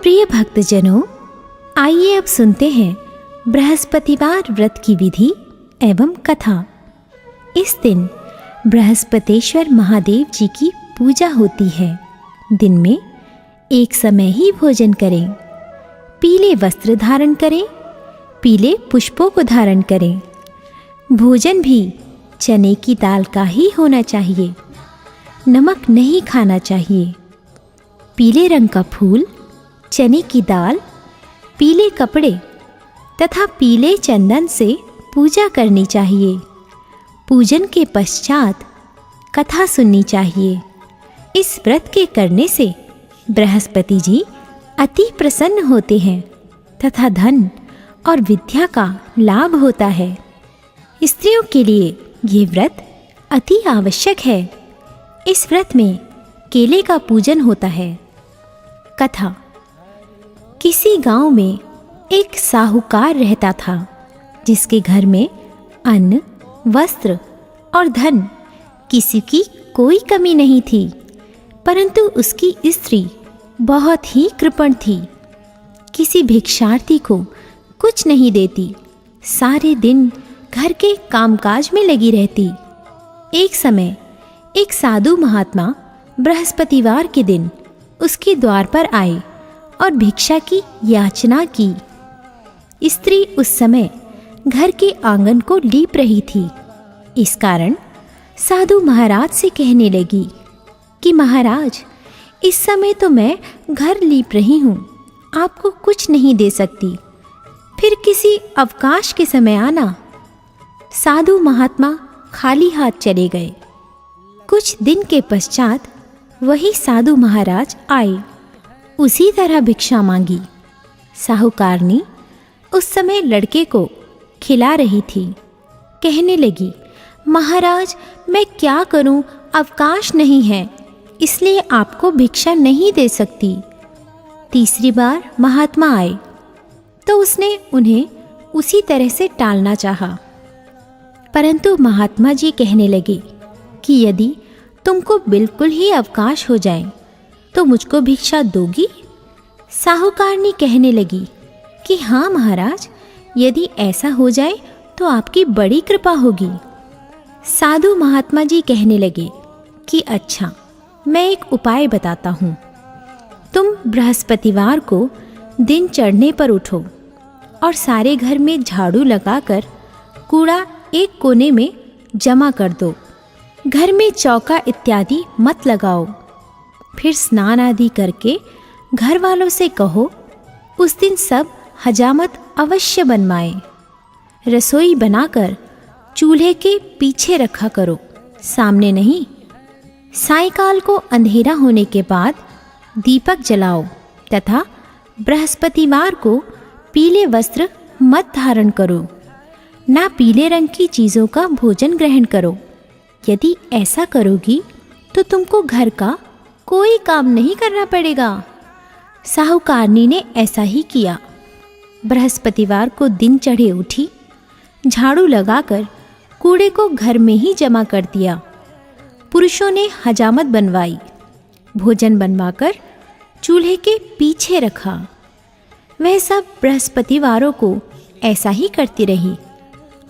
प्रिय भक्तजनों, आइए अब सुनते हैं बृहस्पतिवार व्रत की विधि एवं कथा। इस दिन बृहस्पतेश्वर महादेव जी की पूजा होती है। दिन में एक समय ही भोजन करें, पीले वस्त्र धारण करें, पीले पुष्पों को धारण करें। भोजन भी चने की दाल का ही होना चाहिए, नमक नहीं खाना चाहिए। पीले रंग का फूल, चने की दाल, पीले कपड़े तथा पीले चंदन से पूजा करनी चाहिए। पूजन के पश्चात कथा सुननी चाहिए। इस व्रत के करने से बृहस्पति जी अति प्रसन्न होते हैं तथा धन और विद्या का लाभ होता है। स्त्रियों के लिए ये व्रत अति आवश्यक है। इस व्रत में केले का पूजन होता है। कथा। किसी गांव में एक साहूकार रहता था, जिसके घर में अन्न, वस्त्र और धन किसी की कोई कमी नहीं थी, परंतु उसकी स्त्री बहुत ही कृपण थी। किसी भिक्षार्थी को कुछ नहीं देती, सारे दिन घर के कामकाज में लगी रहती। एक समय एक साधु महात्मा बृहस्पतिवार के दिन उसके द्वार पर आए और भिक्षा की याचना की। स्त्री उस समय घर के आंगन को लीप रही थी। इस कारण साधु महाराज से कहने लगी कि महाराज, इस समय तो मैं घर लीप रही हूँ, आपको कुछ नहीं दे सकती, फिर किसी अवकाश के समय आना। साधु महात्मा खाली हाथ चले गए। कुछ दिन के पश्चात वही साधु महाराज आए, उसी तरह भिक्षा मांगी। साहूकारनी उस समय लड़के को खिला रही थी। कहने लगी, महाराज मैं क्या करूं, अवकाश नहीं है, इसलिए आपको भिक्षा नहीं दे सकती। तीसरी बार महात्मा आए तो उसने उन्हें उसी तरह से टालना चाहा, परंतु महात्मा जी कहने लगे कि यदि तुमको बिल्कुल ही अवकाश हो जाए तो मुझको भिक्षा दोगी? साहूकारनी कहने लगी कि हाँ महाराज, यदि ऐसा हो जाए तो आपकी बड़ी कृपा होगी। साधु महात्मा जी कहने लगे कि अच्छा, मैं एक उपाय बताता हूँ। तुम बृहस्पतिवार को दिन चढ़ने पर उठो और सारे घर में झाड़ू लगाकर कूड़ा एक कोने में जमा कर दो। घर में चौका इत्यादि मत लगाओ। फिर स्नान आदि करके घर वालों से कहो उस दिन सब हजामत अवश्य बनवाएं। रसोई बनाकर चूल्हे के पीछे रखा करो, सामने नहीं। सायंकाल को अंधेरा होने के बाद दीपक जलाओ तथा बृहस्पतिवार को पीले वस्त्र मत धारण करो, ना पीले रंग की चीज़ों का भोजन ग्रहण करो। यदि ऐसा करोगी तो तुमको घर का कोई काम नहीं करना पड़ेगा। साहूकारनी ने ऐसा ही किया। बृहस्पतिवार को दिन चढ़े उठी, झाड़ू लगाकर कूड़े को घर में ही जमा कर दिया। पुरुषों ने हजामत बनवाई, भोजन बनवाकर चूल्हे के पीछे रखा। वह सब बृहस्पतिवारों को ऐसा ही करती रही।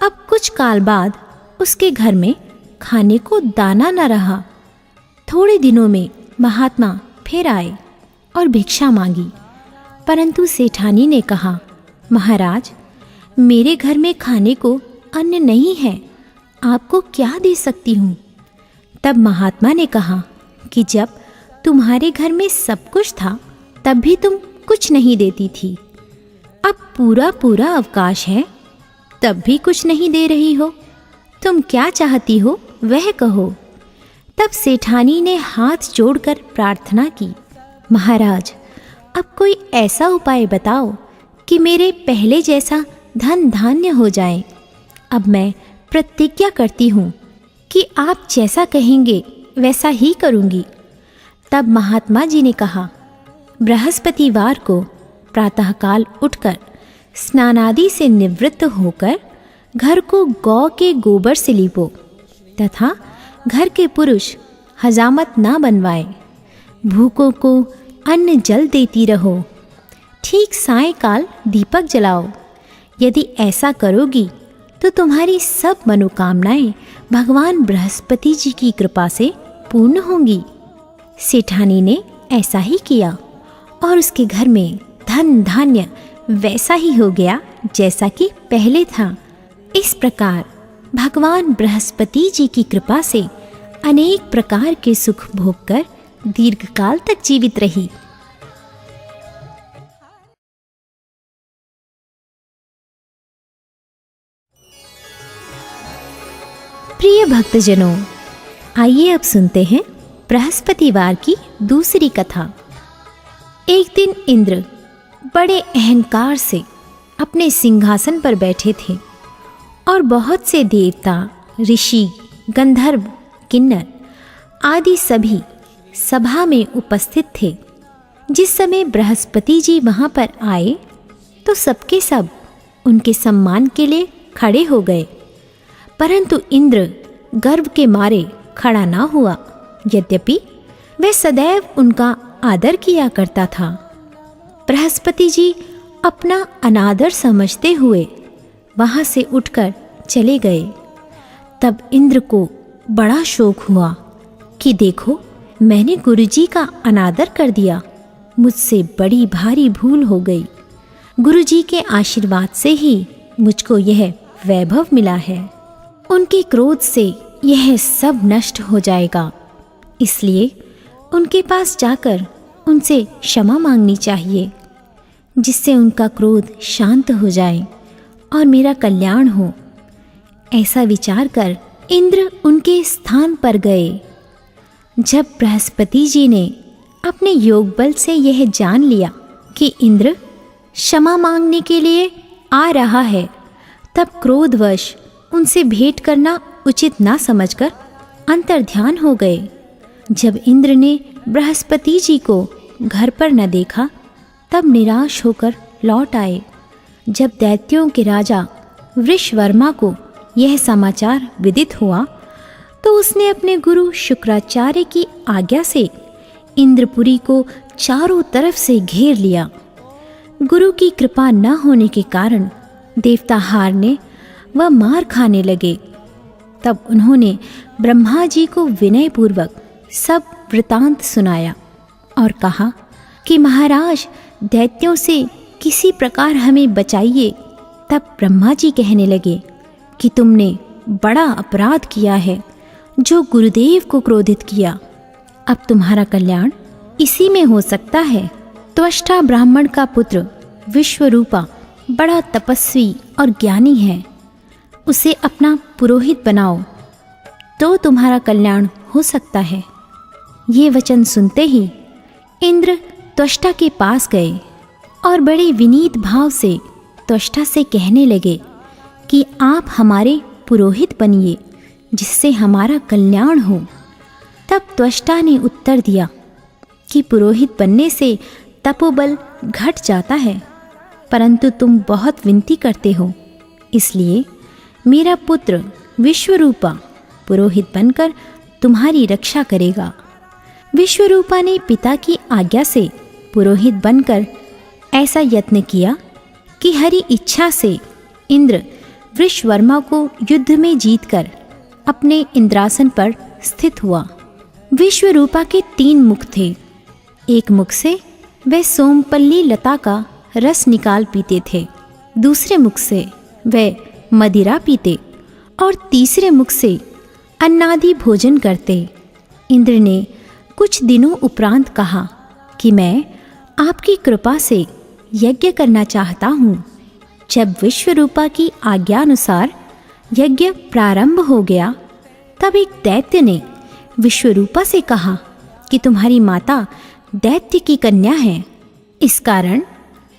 अब कुछ काल बाद उसके घर में खाने को दाना न रहा। थोड़े दिनों में महात्मा फिर आए और भिक्षा मांगी, परंतु सेठानी ने कहा, महाराज मेरे घर में खाने को अन्न नहीं है, आपको क्या दे सकती हूँ? तब महात्मा ने कहा कि जब तुम्हारे घर में सब कुछ था तब भी तुम कुछ नहीं देती थी, अब पूरा अवकाश है तब भी कुछ नहीं दे रही हो। तुम क्या चाहती हो वह कहो। तब सेठानी ने हाथ जोड़कर प्रार्थना की, महाराज अब कोई ऐसा उपाय बताओ कि मेरे पहले जैसा धन धान्य हो जाए। अब मैं प्रतिज्ञा करती हूँ कि आप जैसा कहेंगे वैसा ही करूँगी। तब महात्मा जी ने कहा, बृहस्पतिवार को प्रातःकाल उठकर स्नानादि से निवृत्त होकर घर को गौ के गोबर से लीपो तथा घर के पुरुष हजामत ना बनवाए। भूखों को अन्न जल देती रहो ठीक सायंकाल दीपक जलाओ। यदि ऐसा करोगी तो तुम्हारी सब मनोकामनाएं भगवान बृहस्पति जी की कृपा से पूर्ण होंगी। सेठानी ने ऐसा ही किया और उसके घर में धन धान्य वैसा ही हो गया जैसा कि पहले था। इस प्रकार भगवान बृहस्पति जी की कृपा से अनेक प्रकार के सुख भोग कर दीर्घकाल तक जीवित रही। प्रिय भक्तजनों, आइए अब सुनते हैं बृहस्पतिवार की दूसरी कथा। एक दिन इंद्र बड़े अहंकार से अपने सिंहासन पर बैठे थे और बहुत से देवता, ऋषि, गंधर्व, किन्नर आदि सभी सभा में उपस्थित थे। जिस समय बृहस्पति जी वहाँ पर आए तो सबके सब उनके सम्मान के लिए खड़े हो गए, परंतु इंद्र गर्व के मारे खड़ा ना हुआ, यद्यपि वह सदैव उनका आदर किया करता था। बृहस्पति जी अपना अनादर समझते हुए वहाँ से उठकर चले गए। तब इंद्र को बड़ा शोक हुआ कि देखो, मैंने गुरुजी का अनादर कर दिया, मुझसे बड़ी भारी भूल हो गई। गुरुजी के आशीर्वाद से ही मुझको यह वैभव मिला है। उनके क्रोध से यह सब नष्ट हो जाएगा, इसलिए उनके पास जाकर उनसे क्षमा मांगनी चाहिए, जिससे उनका क्रोध शांत हो जाए और मेरा कल्याण हो। ऐसा विचार कर इंद्र उनके स्थान पर गए। जब बृहस्पति जी ने अपने योग बल से यह जान लिया कि इंद्र क्षमा मांगने के लिए आ रहा है, तब क्रोधवश उनसे भेंट करना उचित ना समझकर अंतर्ध्यान हो गए। जब इंद्र ने बृहस्पति जी को घर पर न देखा, तब निराश होकर लौट आए। जब दैत्यों के राजा वृषवर्मा को यह समाचार विदित हुआ, तो उसने अपने गुरु शुक्राचार्य की आज्ञा से इंद्रपुरी को चारों तरफ से घेर लिया। गुरु की कृपा न होने के कारण देवता हारने व मार खाने लगे। तब उन्होंने ब्रह्मा जी को विनयपूर्वक सब वृतांत सुनाया और कहा कि महाराज, दैत्यों से किसी प्रकार हमें बचाइए। तब ब्रह्मा जी कहने लगे कि तुमने बड़ा अपराध किया है, जो गुरुदेव को क्रोधित किया। अब तुम्हारा कल्याण इसी में हो सकता है। त्वष्टा ब्राह्मण का पुत्र विश्वरूपा बड़ा तपस्वी और ज्ञानी है, उसे अपना पुरोहित बनाओ तो तुम्हारा कल्याण हो सकता है। ये वचन सुनते ही इंद्र त्वष्टा के पास गए और बड़े विनीत भाव से त्वष्टा से कहने लगे कि आप हमारे पुरोहित बनिए, जिससे हमारा कल्याण हो। तब त्वष्टा ने उत्तर दिया कि पुरोहित बनने से तपोबल घट जाता है, परंतु तुम बहुत विनती करते हो, इसलिए मेरा पुत्र विश्वरूपा पुरोहित बनकर तुम्हारी रक्षा करेगा। विश्वरूपा ने पिता की आज्ञा से पुरोहित बनकर ऐसा यत्न किया कि हरि इच्छा से इंद्र वृषवर्मा को युद्ध में जीतकर अपने इंद्रासन पर स्थित हुआ। विश्वरूपा के 3 मुख थे। एक मुख से वह सोमपल्ली लता का रस निकाल पीते थे, दूसरे मुख से वह मदिरा पीते और तीसरे मुख से अन्नादि भोजन करते। इंद्र ने कुछ दिनों उपरांत कहा कि मैं आपकी कृपा से यज्ञ करना चाहता हूँ। जब विश्वरूपा की आज्ञानुसार यज्ञ प्रारंभ हो गया, तब एक दैत्य ने विश्वरूपा से कहा कि तुम्हारी माता दैत्य की कन्या है, इस कारण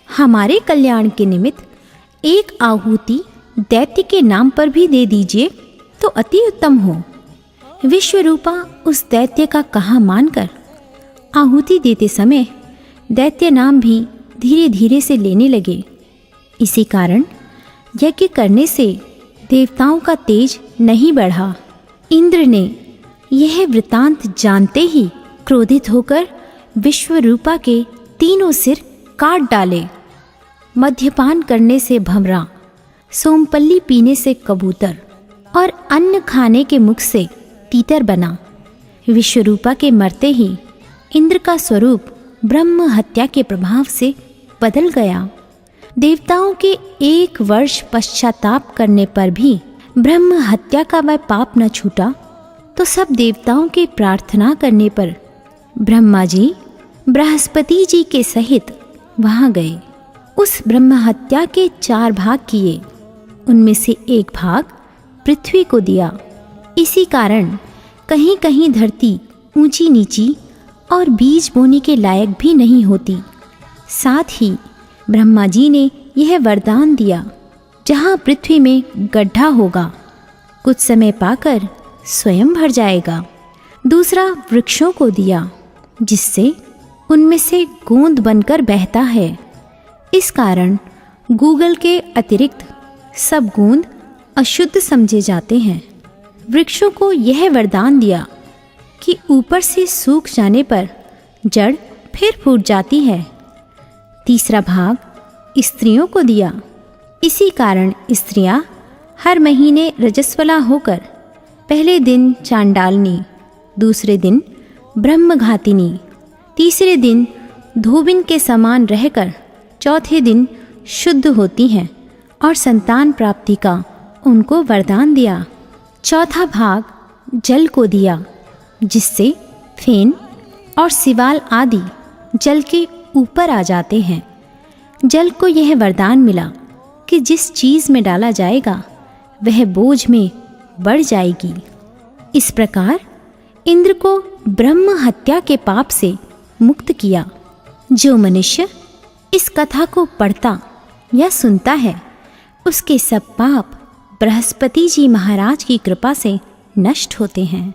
हमारे कल्याण के निमित्त एक आहुति दैत्य के नाम पर भी दे दीजिए तो अति उत्तम हो। विश्वरूपा उस दैत्य का कहा मानकर आहुति देते समय दैत्य नाम भी धीरे धीरे से लेने लगे। इसी कारण यज्ञ करने से देवताओं का तेज नहीं बढ़ा। इंद्र ने यह वृतांत जानते ही क्रोधित होकर विश्वरूपा के 3 सिर काट डाले मद्यपान करने से भंवरा, सोमपल्ली पीने से कबूतर और अन्न खाने के मुख से तीतर बना। विश्वरूपा के मरते ही इंद्र का स्वरूप ब्रह्म हत्या के प्रभाव से बदल गया। देवताओं के 1 वर्ष पश्चाताप करने पर भी ब्रह्म हत्या का वह पाप न छूटा, तो सब देवताओं के प्रार्थना करने पर ब्रह्मा जी बृहस्पति जी के सहित वहाँ गए। उस ब्रह्म हत्या के 4 भाग किए, उनमें से 1 भाग पृथ्वी को दिया। इसी कारण कहीं कहीं धरती ऊंची नीची और बीज बोने के लायक भी नहीं होती। साथ ही ब्रह्मा जी ने यह वरदान दिया, जहाँ पृथ्वी में गड्ढा होगा कुछ समय पाकर स्वयं भर जाएगा। दूसरा वृक्षों को दिया, जिससे उनमें से गोंद बनकर बहता है। इस कारण गूगल के अतिरिक्त सब गोंद अशुद्ध समझे जाते हैं। वृक्षों को यह वरदान दिया कि ऊपर से सूख जाने पर जड़ फिर फूट जाती है। तीसरा भाग स्त्रियों को दिया। इसी कारण स्त्रियां हर महीने रजस्वला होकर पहले दिन चांडालनी, दूसरे दिन ब्रह्मघातिनी, तीसरे दिन धोबिन के समान रहकर चौथे दिन शुद्ध होती हैं और संतान प्राप्ति का उनको वरदान दिया। चौथा भाग जल को दिया, जिससे फेन और सिवाल आदि जल के ऊपर आ जाते हैं। जल को यह वरदान मिला कि जिस चीज़ में डाला जाएगा वह बोझ में बढ़ जाएगी। इस प्रकार इंद्र को ब्रह्म हत्या के पाप से मुक्त किया। जो मनुष्य इस कथा को पढ़ता या सुनता है, उसके सब पाप बृहस्पति जी महाराज की कृपा से नष्ट होते हैं।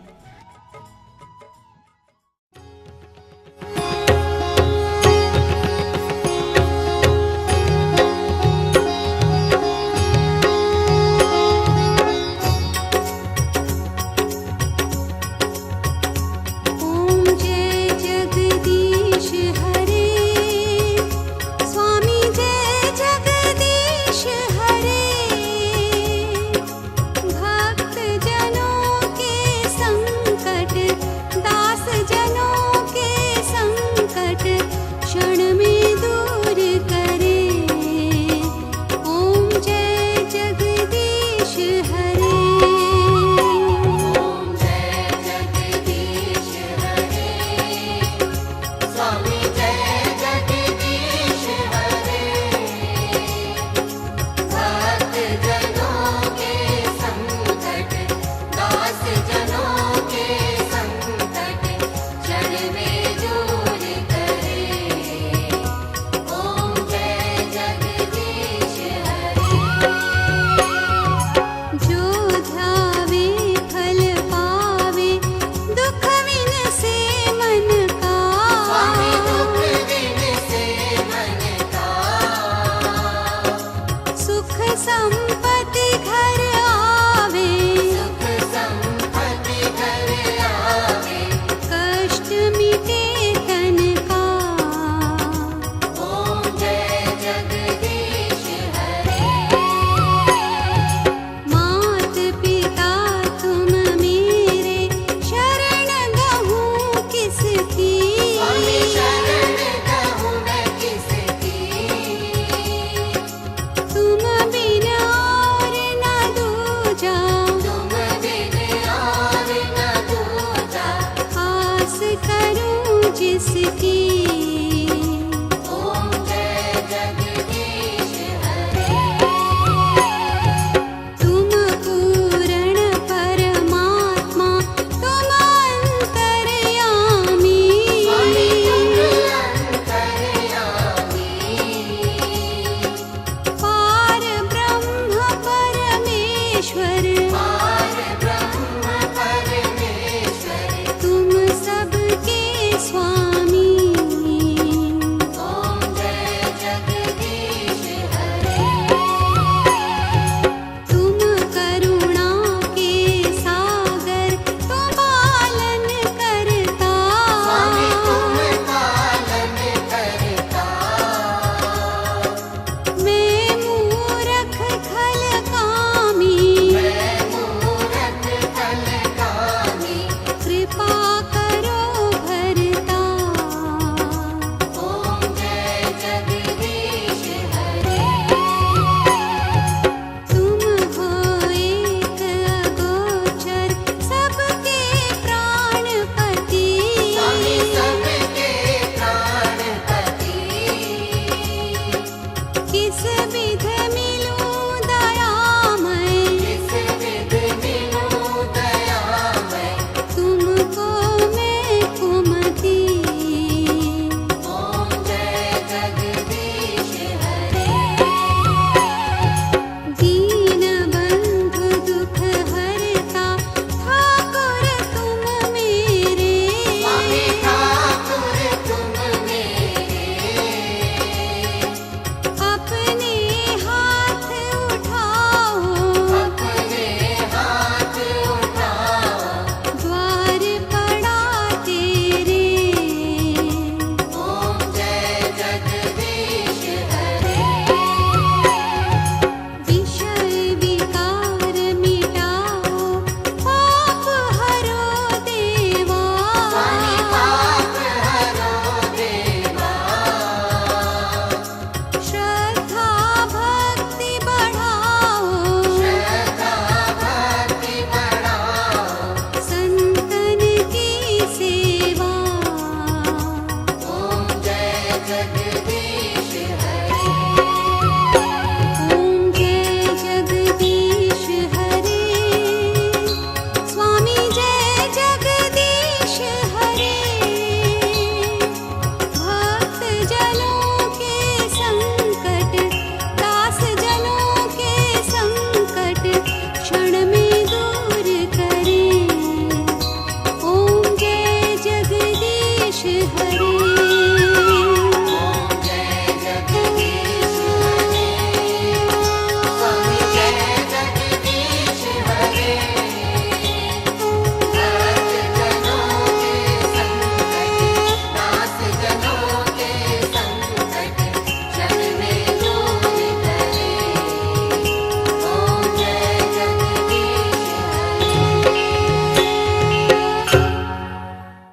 तुम सबके स्वामी। जग